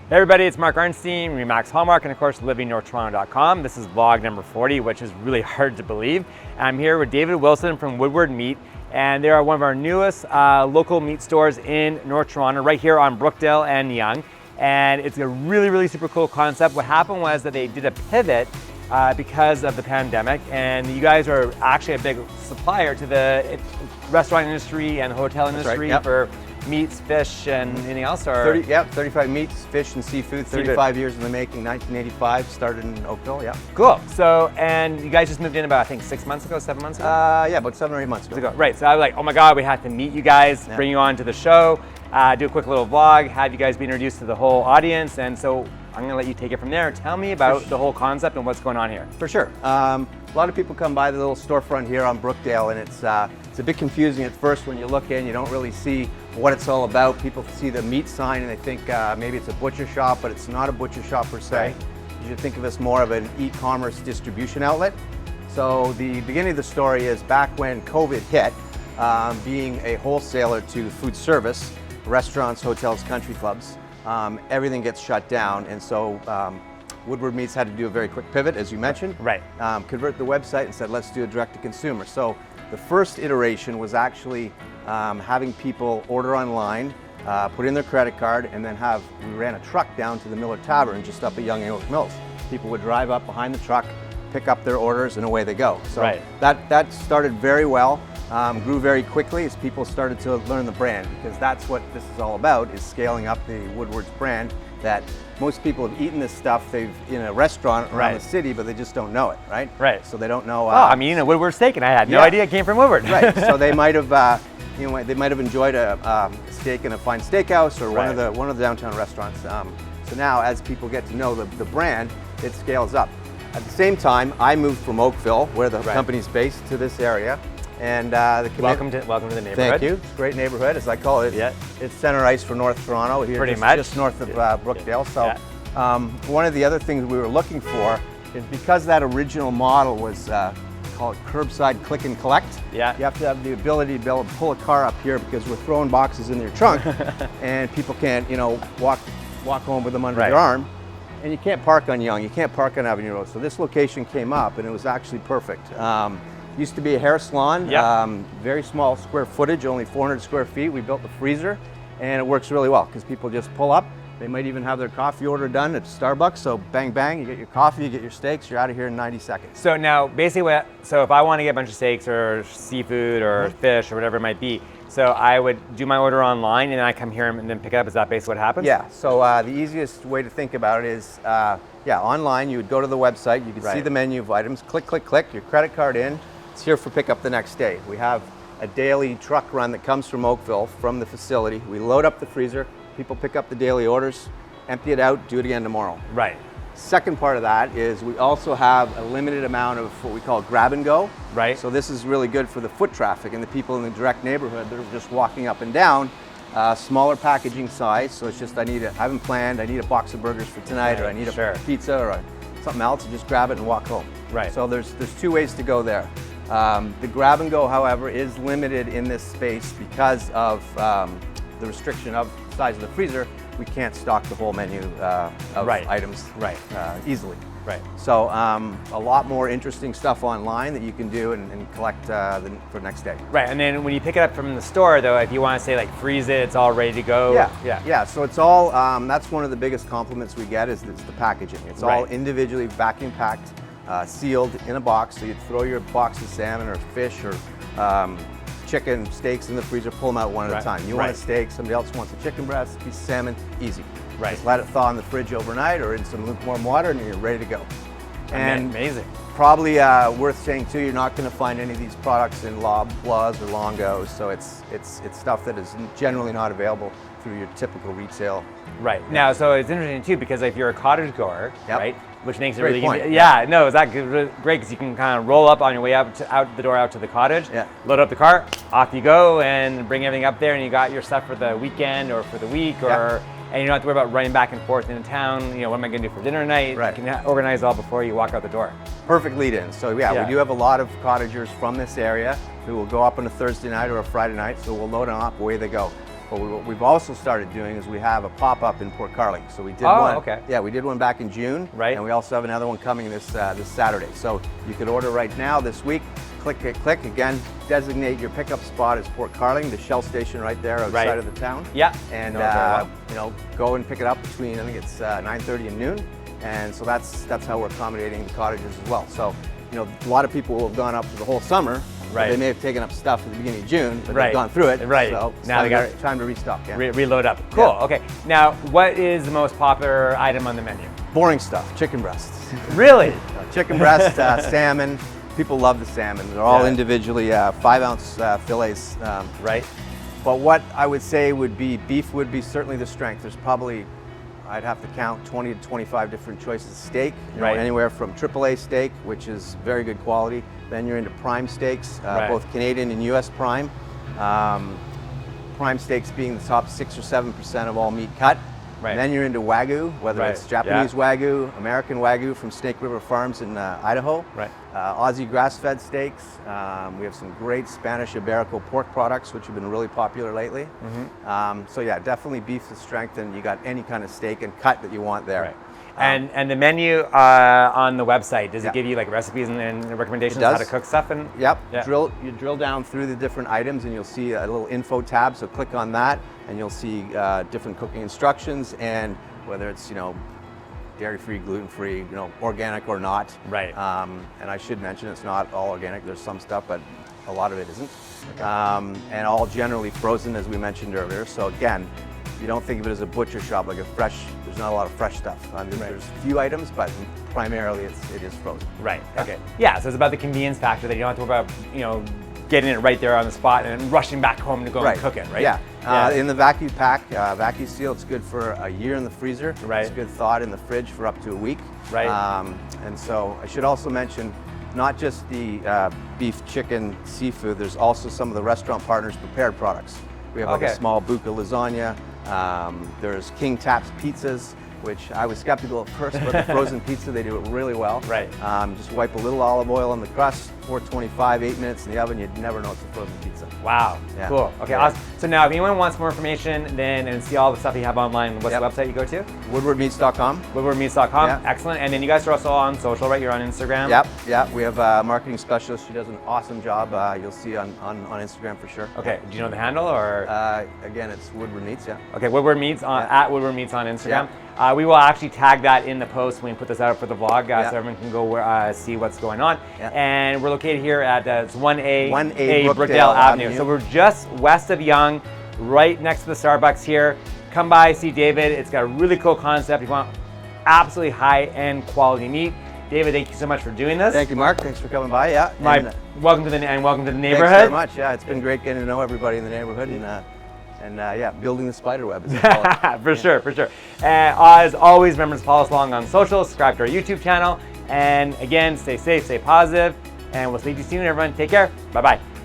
Hey everybody, it's Mark Arnstein, Remax Hallmark, and of course livingnorthtoronto.com. This is vlog number 40, which is really hard to believe. I'm here with David Wilson from Woodward Meat, and they are one of our newest local meat stores in North Toronto, right here on Brookdale and Yonge. And it's a really super cool concept. What happened was that they did a pivot because of the pandemic, and you guys are actually a big supplier to the restaurant industry and hotel industry. Right, yep. For meats, fish, and anything else? Or 35 meats, fish and seafood, 35 years in the making, 1985, started in Oakville, yeah. Cool. So, and you guys just moved in about, I think, 6 months ago, 7 months ago? Yeah, about 7 or 8 months ago. Right, so I was like, oh my God, we have to meet you guys, bring you on to the show, do a quick little vlog, have you guys be introduced to the whole audience, and so I'm gonna let you take it from there. Tell me about the whole concept and what's going on here. For sure. A lot of people come by the little storefront here on Brookdale, and it's a bit confusing at first when you look in. You don't really see what it's all about. People see the meat sign and they think maybe it's a butcher shop, but it's not a butcher shop per se. Right. You should think of us more of an e-commerce distribution outlet. So the beginning of the story is back when COVID hit, being a wholesaler to food service, restaurants, hotels, country clubs, everything gets shut down, and so Woodward Meats had to do a very quick pivot, as you mentioned. Right. Convert the website and said, let's do a direct-to-consumer. So the first iteration was actually having people order online, put in their credit card, and then we ran a truck down to the Miller Tavern just up at Yonge and Oak Mills. People would drive up behind the truck, pick up their orders, and away they go. So that started very well, grew very quickly as people started to learn the brand, because that's what this is all about, is scaling up the Woodward's brand. That most people have eaten this stuff in a restaurant around the city, but they just don't know it, right? Right. So they don't know. I mean, a Woodward steak, and I had no idea it came from Woodward. Right. So they might have, they might have enjoyed a steak in a fine steakhouse or one of the downtown restaurants. So now, as people get to know the brand, it scales up. At the same time, I moved from Oakville, where the company's based, to this area. And welcome to the neighborhood. Thank you. It's a great neighborhood, as I call it. Yeah. It's center ice for North Toronto here, just north of Brookdale. So one of the other things we were looking for is, because that original model was called curbside click and collect. Yeah. You have to have the ability to be able to pull a car up here, because we're throwing boxes in your trunk, and people can't, walk home with them under their arm. And you can't park on Yonge. You can't park on Avenue Road. So this location came up, and it was actually perfect. Used to be a hair salon, very small square footage, only 400 square feet. We built the freezer, and it works really well because people just pull up. They might even have their coffee order done at Starbucks. So bang, bang, you get your coffee, you get your steaks, you're out of here in 90 seconds. So now, basically, so if I want to get a bunch of steaks or seafood or fish or whatever it might be, so I would do my order online, and then I come here and then pick it up. Is that basically what happens? Yeah, so the easiest way to think about it is, online, you would go to the website, you could see the menu of items, click, click, click, your credit card in. It's here for pickup the next day. We have a daily truck run that comes from Oakville, from the facility. We load up the freezer, people pick up the daily orders, empty it out, do it again tomorrow. Right. Second part of that is we also have a limited amount of what we call grab and go. Right. So this is really good for the foot traffic and the people in the direct neighborhood that are just walking up and down. Smaller packaging size, so it's just I haven't planned, I need a box of burgers for tonight, or I need a pizza or something else, and just grab it and walk home. Right. So there's two ways to go there. The grab and go, however, is limited in this space because of the restriction of the size of the freezer. We can't stock the whole menu of items easily. Right. So a lot more interesting stuff online that you can do and collect for next day. Right, and then when you pick it up from the store, though, if you want to say like freeze it, it's all ready to go. Yeah. So it's all. That's one of the biggest compliments we get is the packaging. It's all individually vacuum packed. Sealed in a box, so you'd throw your box of salmon or fish or chicken steaks in the freezer, pull them out one at a time. You want a steak, somebody else wants a chicken breast, a piece of salmon, easy. Right. Just let it thaw in the fridge overnight or in some lukewarm water, and you're ready to go. And amazing. Probably worth saying too, you're not going to find any of these products in Loblaws or Longos, so it's stuff that is generally not available through your typical retail. Right. Now, so it's interesting too, because if you're a cottage goer, right, which makes it really point. Is that great? Because you can kind of roll up on your way out the door out to the cottage, load up the car, off you go, and bring everything up there, and you got your stuff for the weekend or for the week, and you don't have to worry about running back and forth into town. What am I going to do for dinner tonight? You can organize it all before you walk out the door. Perfect lead-in. So we do have a lot of cottagers from this area who will go up on a Thursday night or a Friday night, so we'll load them up, away they go. But what we've also started doing is we have a pop-up in Port Carling. So we did one. Okay. Yeah, we did one back in June. Right. And we also have another one coming this Saturday. So you could order right now this week. Click. Again, designate your pickup spot as Port Carling, the Shell station right there outside of the town. Yeah. And know it very well. you know, go and pick it up between, I think it's 9:30 and noon. And so that's how we're accommodating the cottagers as well. So, you know, a lot of people will have gone up for the whole summer. Right. They may have taken up stuff at the beginning of June, but Right. they've gone through it. Right. So Now they got time to restock. Yeah. Reload up. Cool. Yeah. Okay. Now, what is the most popular item on the menu? Boring stuff. Chicken breasts. Really? Chicken breast, salmon. People love the salmon. They're all Yeah. individually 5-ounce fillets. Right. But what I would say would be beef would be certainly the strength. There's probably, I'd have to count 20 to 25 different choices of steak. You know, Right. anywhere from AAA steak, which is very good quality. Then you're into prime steaks, Right. both Canadian and US prime. Prime steaks being the top 6 or 7% of all meat cut. Right. Then you're into Wagyu, whether Right. it's Japanese Yeah. Wagyu, American Wagyu from Snake River Farms in Idaho. Right. Aussie grass-fed steaks. We have some great Spanish Iberico pork products, which have been really popular lately. So yeah, definitely beef is strength, and you got any kind of steak and cut that you want there. Right. And the menu on the website, does it give you like recipes and recommendations on how to cook stuff? And Yep. Yeah. You drill down through the different items, and you'll see a little info tab. So click on that, and you'll see different cooking instructions, and whether it's, you know, dairy-free, gluten-free, you know, organic or not. Right. And I should mention it's not all organic. There's some stuff, but a lot of it isn't. And all generally frozen, as we mentioned earlier. So again, you don't think of it as a butcher shop, like a fresh. There's not a lot of fresh stuff. There's a few items, but primarily it is frozen. Right. Okay. Yeah. So it's about the convenience factor that you don't have to worry about, you know, getting it right there on the spot and rushing back home to go and cook it. Right. Yeah. In the vacuum pack, vacuum seal, it's good for a year in the freezer. Right. It's good thawed in the fridge for up to a week. Right. And so I should also mention, not just the beef, chicken, seafood. There's also some of the restaurant partners' prepared products. We have like a small buca lasagna. There's King Tap's pizzas, which I was skeptical at first, but the frozen pizza, they do it really well. Right. Just wipe a little olive oil on the crust, 425, 8 minutes in the oven, you'd never know it's a frozen pizza. Wow. Yeah. Cool. Okay. Yeah. Awesome. So now, if anyone wants more information and see all the stuff you have online, what's the website you go to? WoodwardMeats.com. WoodwardMeats.com. Yeah. Excellent. And then you guys are also on social, right? You're on Instagram. Yep. We have a marketing specialist. She does an awesome job. You'll see on Instagram for sure. Okay. Do you know the handle or? Again, it's Woodward Meats. Yeah. Okay. Woodward Meats at Woodward Meats on Instagram. We will actually tag that in the post when we put this out for the vlog, so everyone can go see what's going on. Yeah. And we're located here at it's 1A Brookdale Avenue. So we're just west of Yonge, right next to the Starbucks here. Come by, see David. It's got a really cool concept. If you want absolutely high-end quality meat. David, thank you so much for doing this. Thank you, Mark. Thanks for coming by. Yeah. Welcome to the neighborhood. Thanks very much. Yeah, it's been great getting to know everybody in the neighborhood and building the spider web. As I call it. For sure. As always, remember to follow us along on social, subscribe to our YouTube channel, and again, stay safe, stay positive, and we'll see you soon, everyone. Take care. Bye-bye.